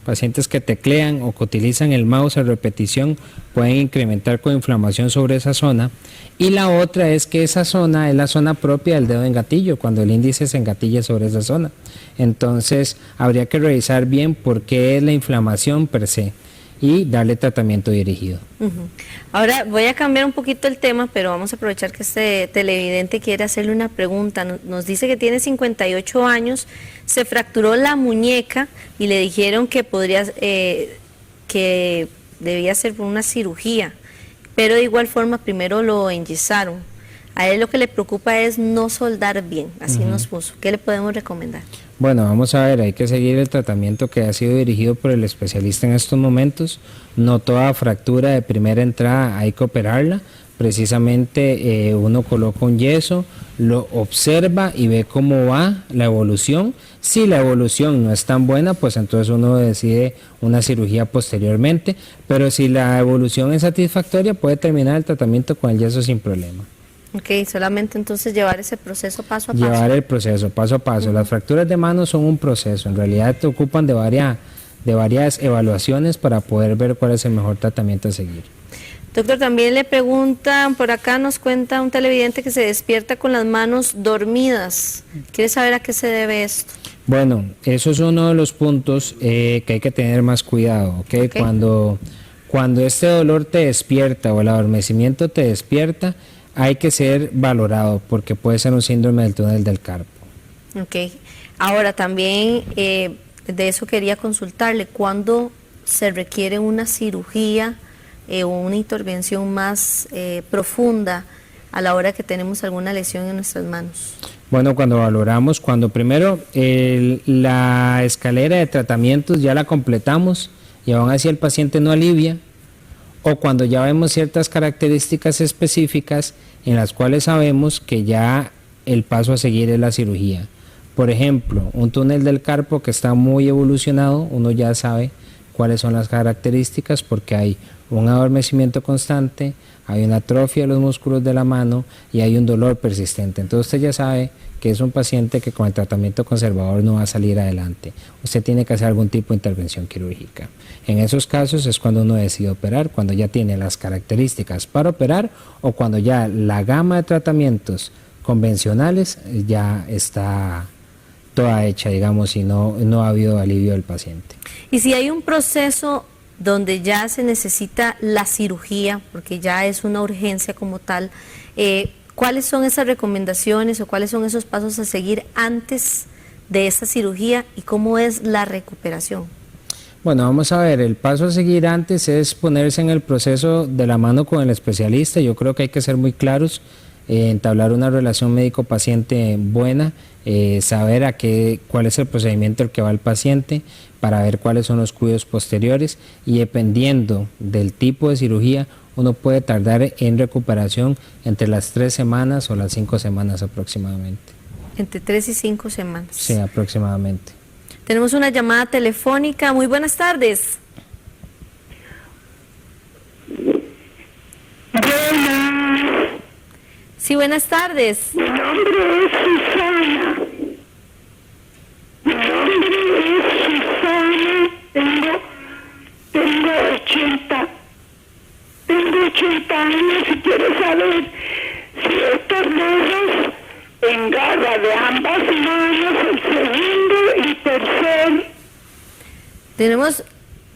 Pacientes que teclean o que utilizan el mouse a repetición pueden incrementar con inflamación sobre esa zona. Y la otra es que esa zona es la zona propia del dedo en gatillo, cuando el índice se engatilla sobre esa zona. Entonces habría que revisar bien por qué es la inflamación per se y darle tratamiento dirigido. Ahora voy a cambiar un poquito el tema, pero vamos a aprovechar que este televidente quiere hacerle una pregunta. Nos dice que tiene 58 años, se fracturó la muñeca y le dijeron que que debía ser por una cirugía, pero de igual forma primero lo enyesaron. A él lo que le preocupa es no soldar bien, así nos puso. ¿Qué le podemos recomendar? Bueno, vamos a ver, hay que seguir el tratamiento que ha sido dirigido por el especialista en estos momentos. No toda fractura de primera entrada hay que operarla. Precisamente uno coloca un yeso, lo observa y ve cómo va la evolución. Si la evolución no es tan buena, pues entonces uno decide una cirugía posteriormente. Pero si la evolución es satisfactoria, puede terminar el tratamiento con el yeso sin problema. Ok, solamente entonces llevar ese proceso paso a paso. Llevar el proceso paso a paso. Las fracturas de mano son un proceso, en realidad te ocupan de varias evaluaciones para poder ver cuál es el mejor tratamiento a seguir. Doctor, también le preguntan, por acá nos cuenta un televidente que se despierta con las manos dormidas. ¿Quiere saber a qué se debe esto? Bueno, eso es uno de los puntos que hay que tener más cuidado, ¿ok? Cuando este dolor te despierta o el adormecimiento te despierta, hay que ser valorado porque puede ser un síndrome del túnel del carpo. Ok. Ahora también de eso quería consultarle, ¿cuándo se requiere una cirugía o una intervención más profunda a la hora que tenemos alguna lesión en nuestras manos? Bueno, cuando valoramos, cuando primero la escalera de tratamientos ya la completamos y aún así el paciente no alivia, o cuando ya vemos ciertas características específicas en las cuales sabemos que ya el paso a seguir es la cirugía. Por ejemplo, un túnel del carpo que está muy evolucionado, uno ya sabe cuáles son las características porque hay un adormecimiento constante, hay una atrofia de los músculos de la mano y hay un dolor persistente. Entonces usted ya sabe que es un paciente que con el tratamiento conservador no va a salir adelante. Usted tiene que hacer algún tipo de intervención quirúrgica. En esos casos es cuando uno decide operar, cuando ya tiene las características para operar o cuando ya la gama de tratamientos convencionales ya está toda hecha, digamos, y no ha habido alivio del paciente. Y si hay un proceso donde ya se necesita la cirugía, porque ya es una urgencia como tal, ¿cuáles son esas recomendaciones o cuáles son esos pasos a seguir antes de esa cirugía y cómo es la recuperación? Bueno, vamos a ver, el paso a seguir antes es ponerse en el proceso de la mano con el especialista. Yo creo que hay que ser muy claros, entablar una relación médico-paciente buena, saber cuál es el procedimiento al que va el paciente para ver cuáles son los cuidados posteriores y dependiendo del tipo de cirugía uno puede tardar en recuperación entre las 3 semanas o las 5 semanas aproximadamente. Entre 3 y 5 semanas. Sí, aproximadamente. Tenemos una llamada telefónica. Muy buenas tardes. Sí, buenas tardes. Mi nombre es Susana. Tengo 80 años y quiero saber si estos dedos en garra de ambas manos, el segundo y tercer. Tenemos,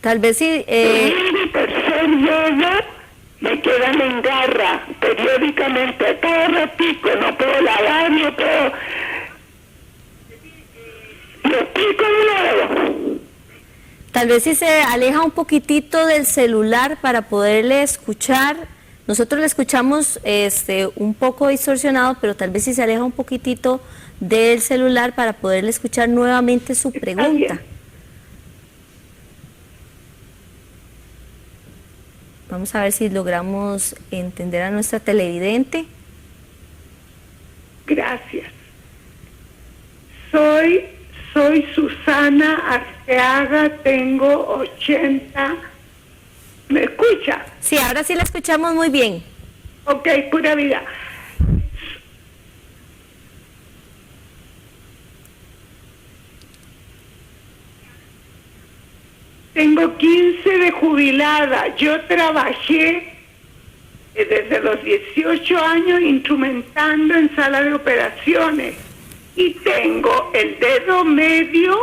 tal vez si... segundo y tercer dedo me quedan en garra periódicamente, cada ratico, no puedo lavar, no puedo... Lo pico de nuevo. Tal vez si se aleja un poquitito del celular para poderle escuchar. Nosotros le escuchamos un poco distorsionado, pero tal vez si se aleja un poquitito del celular para poderle escuchar nuevamente su pregunta. Vamos a ver si logramos entender a nuestra televidente. Gracias. Soy Susana Arteaga, tengo 80. ¿Me escucha? Sí, ahora sí la escuchamos muy bien. Ok, pura vida. Tengo 15 de jubilada. Yo trabajé desde los 18 años instrumentando en sala de operaciones y tengo el dedo medio.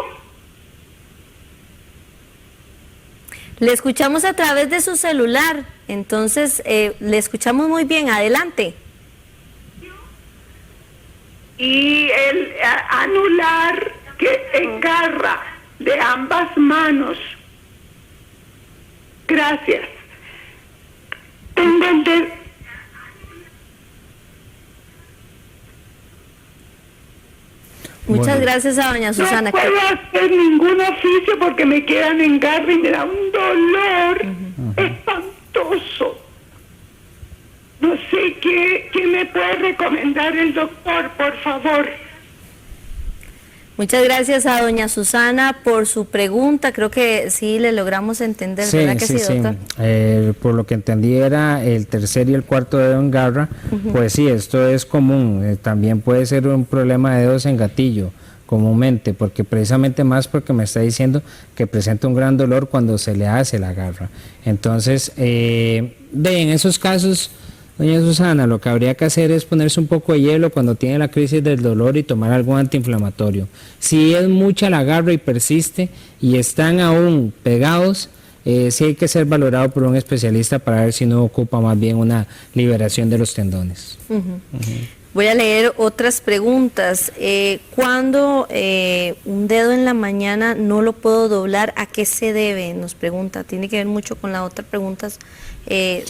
Le escuchamos a través de su celular, entonces le escuchamos muy bien, adelante. Y el anular que engarra de ambas manos. Gracias. Tengo el dedo. Muchas gracias a doña Susana. No puedo hacer ningún oficio porque me quedan en garra y me da un dolor espantoso. No sé qué me puede recomendar el doctor, por favor. Muchas gracias a doña Susana por su pregunta. Creo que sí le logramos entender, Sí, ¿verdad que sí, sí, doctor? Por lo que entendí era el tercer y el cuarto dedo en garra. Pues sí, esto es común. También puede ser un problema de dedos en gatillo comúnmente, porque precisamente más porque me está diciendo que presenta un gran dolor cuando se le hace la garra. Entonces, en esos casos, doña Susana, lo que habría que hacer es ponerse un poco de hielo cuando tiene la crisis del dolor y tomar algún antiinflamatorio. Si es mucha la garra y persiste y están aún pegados, sí hay que ser valorado por un especialista para ver si no ocupa más bien una liberación de los tendones. Voy a leer otras preguntas. ¿Cuándo un dedo en la mañana no lo puedo doblar? ¿A qué se debe? Nos pregunta. Tiene que ver mucho con la otra pregunta al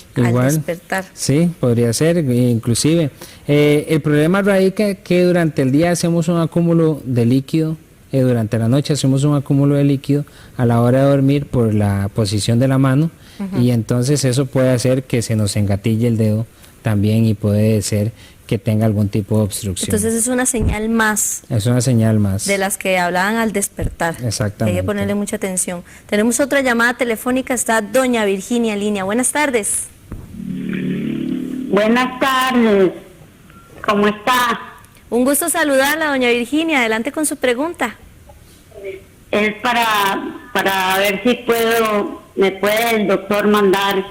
despertar. Sí, podría ser, inclusive. El problema radica que durante el día hacemos un acúmulo de líquido, durante la noche hacemos un acúmulo de líquido a la hora de dormir por la posición de la mano, y entonces eso puede hacer que se nos engatille el dedo también y puede ser que tenga algún tipo de obstrucción. Entonces es una señal más. Es una señal más. De las que hablaban al despertar. Exactamente. Hay que ponerle mucha atención. Tenemos otra llamada telefónica, está doña Virginia en línea. Buenas tardes. Buenas tardes. ¿Cómo está? Un gusto saludarla, doña Virginia. Adelante con su pregunta. Es para ver si me puede el doctor mandar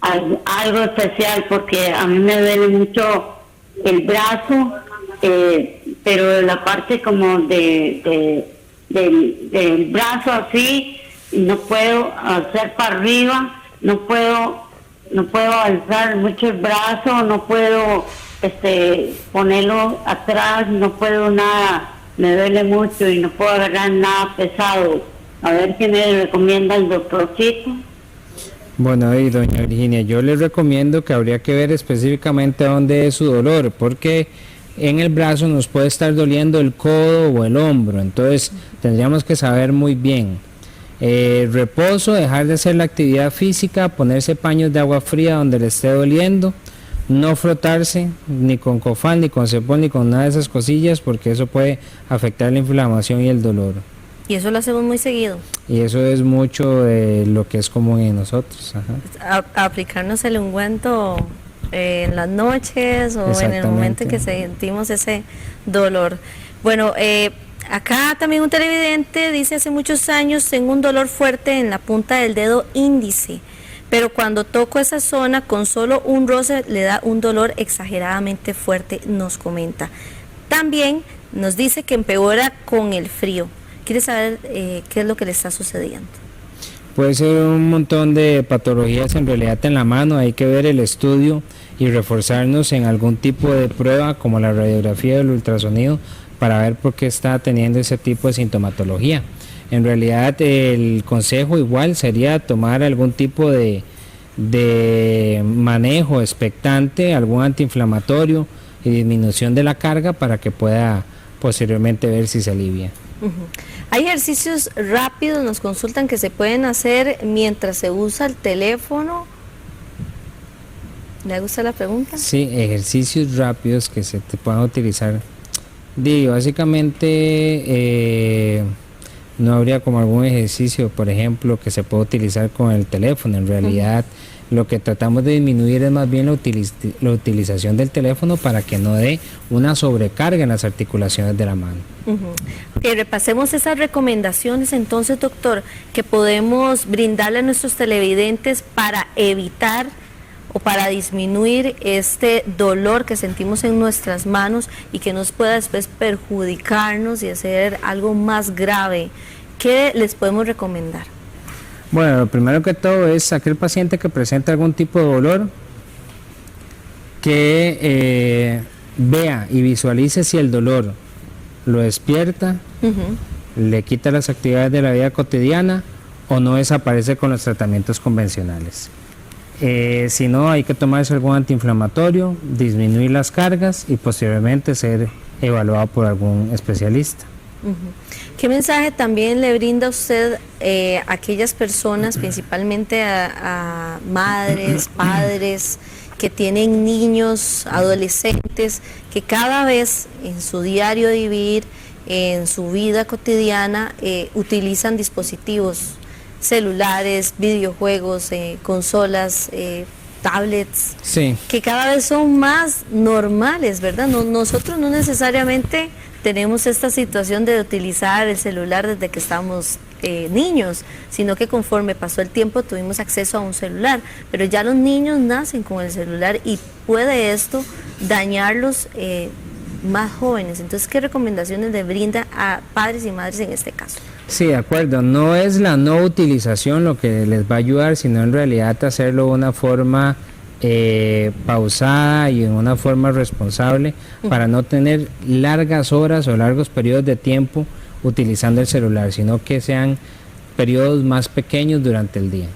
algo especial, porque a mí me duele mucho el brazo, pero la parte como del brazo así, no puedo hacer para arriba, no puedo alzar mucho el brazo, no puedo ponerlo atrás, no puedo nada, me duele mucho y no puedo agarrar nada pesado. A ver qué me recomienda el doctorcito. Bueno, y doña Virginia, yo les recomiendo que habría que ver específicamente dónde es su dolor, porque en el brazo nos puede estar doliendo el codo o el hombro, entonces tendríamos que saber muy bien. Reposo, dejar de hacer la actividad física, ponerse paños de agua fría donde le esté doliendo, no frotarse ni con Cofal, ni con Cepol, ni con nada de esas cosillas, porque eso puede afectar la inflamación y el dolor. Y eso lo hacemos muy seguido. Y eso es mucho de lo que es común en nosotros. Aplicarnos el ungüento en las noches o en el momento en que sentimos ese dolor. Bueno, acá también un televidente dice: hace muchos años tengo un dolor fuerte en la punta del dedo índice, pero cuando toco esa zona con solo un roce le da un dolor exageradamente fuerte, nos comenta. También nos dice que empeora con el frío. ¿Quiere saber qué es lo que le está sucediendo? Puede ser un montón de patologías en realidad en la mano, hay que ver el estudio y reforzarnos en algún tipo de prueba como la radiografía del ultrasonido para ver por qué está teniendo ese tipo de sintomatología. En realidad el consejo igual sería tomar algún tipo de manejo expectante, algún antiinflamatorio y disminución de la carga para que pueda posteriormente ver si se alivia. Hay ejercicios rápidos, nos consultan, que se pueden hacer mientras se usa el teléfono. ¿Le gusta la pregunta? Sí, ejercicios rápidos que se te puedan utilizar. Digo, básicamente no habría como algún ejercicio, por ejemplo, que se pueda utilizar con el teléfono. En realidad lo que tratamos de disminuir es más bien la utilización del teléfono para que no dé una sobrecarga en las articulaciones de la mano. Ok, repasemos esas recomendaciones entonces, doctor, que podemos brindarle a nuestros televidentes para evitar o para disminuir este dolor que sentimos en nuestras manos y que nos pueda después perjudicarnos y hacer algo más grave. ¿Qué les podemos recomendar? Bueno, lo primero que todo es aquel paciente que presenta algún tipo de dolor, que vea y visualice si el dolor lo despierta, le quita las actividades de la vida cotidiana o no desaparece con los tratamientos convencionales. Si no, hay que tomarse algún antiinflamatorio, disminuir las cargas y posteriormente ser evaluado por algún especialista. ¿Qué mensaje también le brinda usted a aquellas personas, principalmente a madres, padres, que tienen niños, adolescentes, que cada vez en su diario vivir, en su vida cotidiana, utilizan dispositivos celulares, videojuegos, consolas, tablets, sí, que cada vez son más normales, ¿verdad? Nosotros no necesariamente tenemos esta situación de utilizar el celular desde que estamos niños, sino que conforme pasó el tiempo tuvimos acceso a un celular, pero ya los niños nacen con el celular y puede esto dañarlos más jóvenes. Entonces, ¿qué recomendaciones le brinda a padres y madres en este caso? Sí, de acuerdo, no es la no utilización lo que les va a ayudar, sino en realidad hacerlo de una forma pausada y en una forma responsable para no tener largas horas o largos periodos de tiempo utilizando el celular, sino que sean periodos más pequeños durante el día.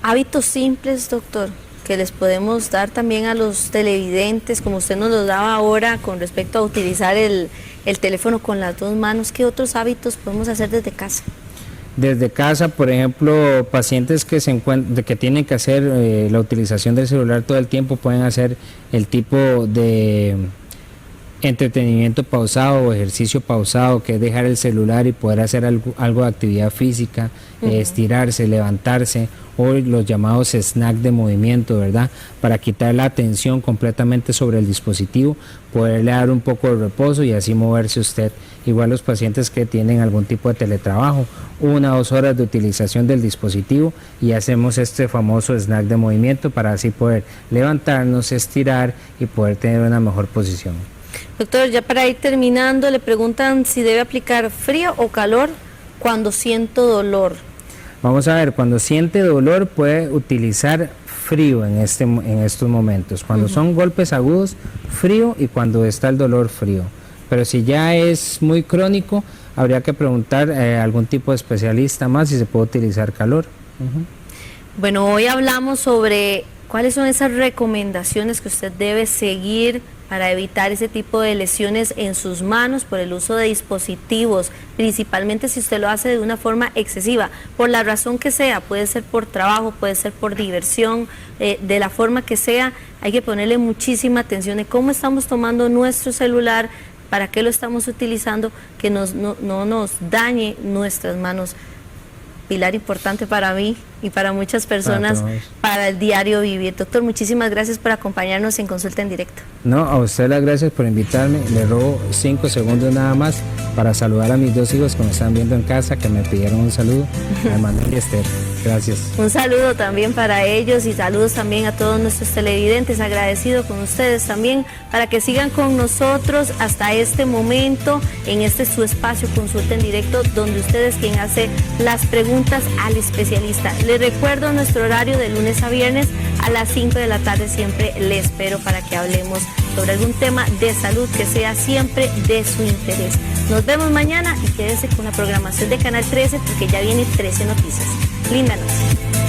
Hábitos simples, doctor, que les podemos dar también a los televidentes, como usted nos lo daba ahora con respecto a utilizar el teléfono con las dos manos. ¿Qué otros hábitos podemos hacer desde casa? Desde casa, por ejemplo, pacientes que que tienen que hacer la utilización del celular todo el tiempo pueden hacer el tipo de entretenimiento pausado o ejercicio pausado, que es dejar el celular y poder hacer algo de actividad física, estirarse, levantarse, o los llamados snack de movimiento, ¿verdad? Para quitar la atención completamente sobre el dispositivo, poderle dar un poco de reposo y así moverse usted. Igual los pacientes que tienen algún tipo de teletrabajo, 1 o 2 horas de utilización del dispositivo y hacemos este famoso snack de movimiento para así poder levantarnos, estirar y poder tener una mejor posición. Doctor, ya para ir terminando, le preguntan si debe aplicar frío o calor cuando siento dolor. Vamos a ver, cuando siente dolor puede utilizar frío en estos momentos. Cuando son golpes agudos, frío, y cuando está el dolor, frío. Pero si ya es muy crónico, habría que preguntar a algún tipo de especialista más si se puede utilizar calor. Bueno, hoy hablamos sobre cuáles son esas recomendaciones que usted debe seguir para evitar ese tipo de lesiones en sus manos por el uso de dispositivos, principalmente si usted lo hace de una forma excesiva, por la razón que sea, puede ser por trabajo, puede ser por diversión, de la forma que sea. Hay que ponerle muchísima atención de cómo estamos tomando nuestro celular, para qué lo estamos utilizando, que no nos dañe nuestras manos. Pilar importante para mí y para muchas personas, para el diario vivir. Doctor, muchísimas gracias por acompañarnos en Consulta en Directo. No, a usted las gracias por invitarme. Le robo 5 segundos nada más para saludar a mis 2 hijos que me están viendo en casa, que me pidieron un saludo, a Manuel y Esther. Gracias. Un saludo también para ellos y saludos también a todos nuestros televidentes. Agradecido con ustedes también para que sigan con nosotros hasta este momento en este su espacio Consulta en Directo, donde usted es quien hace las preguntas al especialista. Les recuerdo nuestro horario de lunes a viernes a las 5 de la tarde. Siempre le espero para que hablemos sobre algún tema de salud que sea siempre de su interés. Nos vemos mañana y quédese con la programación de Canal 13 porque ya viene 13 Noticias. Linda noche.